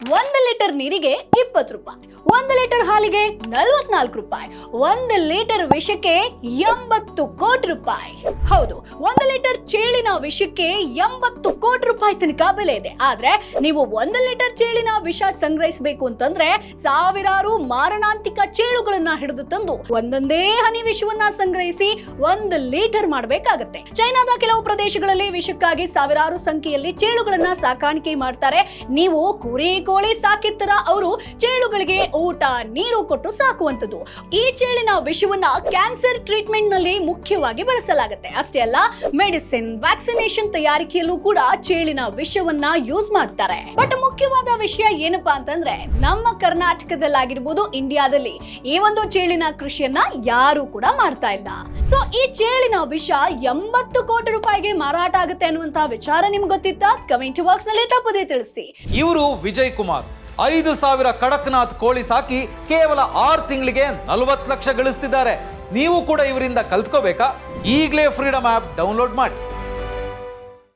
1 litre ನೀರಿಗೆ 20 ರೂಪಾಯಿ, 1 litre ಹಾಲಿಗೆ 44 ರೂಪಾಯಿ, 1 ಲೀಟರ್ ವಿಷಕ್ಕೆ 80 ಕೋಟಿ ರೂಪಾಯಿ. ಹೌದು, 1 ಲೀಟರ್ ಚೇಳಿನ ವಿಷಕ್ಕೆ 80 ಕೋಟಿ ರೂಪಾಯಿ ತನಕ ಬೆಲೆ ಇದೆ. ಆದ್ರೆ ನೀವು 1 ಲೀಟರ್ ಚೇಳಿನ ವಿಷ ಸಂಗ್ರಹಿಸಬೇಕು ಅಂತಂದ್ರೆ ಸಾವಿರಾರು ಮಾರಣಾಂತಿಕ ಚೇಳುಗಳನ್ನ ಹಿಡಿದು ತಂದು ಒಂದೊಂದೇ ಹನಿ ವಿಷವನ್ನ ಸಂಗ್ರಹಿಸಿ 1 ಲೀಟರ್ ಮಾಡಬೇಕಾಗತ್ತೆ. ಚೈನಾದ ಕೆಲವು ಪ್ರದೇಶಗಳಲ್ಲಿ ವಿಷಕ್ಕಾಗಿ ಸಾವಿರಾರು ಸಂಖ್ಯೆಯಲ್ಲಿ ಚೇಳುಗಳನ್ನ ಸಾಕಾಣಿಕೆ ಮಾಡ್ತಾರೆ. ನೀವು ಕುರಿ ಕೋಳಿ ಸಾಕಿರ್ತಾರ, ಅವರು ಚೇಳುಗಳಿಗೆ ಊಟ ನೀರು ಕೊಟ್ಟು ಸಾಕುವಂತದ್ದು. ಈ ಚೇಳಿನ ವಿಷವನ್ನ ಕ್ಯಾನ್ಸರ್ ಟ್ರೀಟ್ಮೆಂಟ್ ನಲ್ಲಿ ಮುಖ್ಯವಾಗಿ ಬಳಸಲಾಗುತ್ತೆ. ಅಷ್ಟೇ ಅಲ್ಲ, ಮೆಡಿಸಿನ್, ವ್ಯಾಕ್ಸಿನೇಷನ್ ತಯಾರಿಕೆಯಲ್ಲೂ ಕೂಡ ಚೇಳಿನ ವಿಷವನ್ನ ಯೂಸ್ ಮಾಡ್ತಾರೆ. ಬಟ್ ಮುಖ್ಯವಾದ ವಿಷಯ ಏನಪ್ಪಾ ಅಂತಂದ್ರೆ, ನಮ್ಮ ಕರ್ನಾಟಕದಲ್ಲಾಗಿರ್ಬೋದು, ಇಂಡಿಯಾದಲ್ಲಿ ಈ ಒಂದು ಚೇಳಿನ ಕೃಷಿಯನ್ನ ಯಾರು ಕೂಡ ಮಾಡ್ತಾ ಇಲ್ಲ. ಸೊ ಈ ಚೇಳಿನ ವಿಷ 80 ಕೋಟಿ ರೂಪಾಯಿಗೆ ಮಾರಾಟ ಆಗುತ್ತೆ ಅನ್ನುವಂತ ವಿಚಾರ ನಿಮ್ಗೆ ಗೊತ್ತಿತ್ತಾ? ಕಮೆಂಟ್ ಬಾಕ್ಸ್ ನಲ್ಲಿ ತಪ್ಪದೇ ತಿಳಿಸಿ. ಇವರು ವಿಜಯ್ ಕುಮಾರ್ 5,000 ಕಡಕ್ನಾಥ್ ಕೋಳಿ ಸಾಕಿ ಕೇವಲ 6 ತಿಂಗಳಿಗೆ 40 ಲಕ್ಷ ಗಳಿಸ್ತಿದ್ದಾರೆ. ನೀವು ಕೂಡ ಇವರಿಂದ ಕಲ್ತ್ಕೋಬೇಕಾ? ಈಗಲೇ ಫ್ರೀಡಮ್ ಆಪ್ ಡೌನ್ಲೋಡ್ ಮಾಡಿ.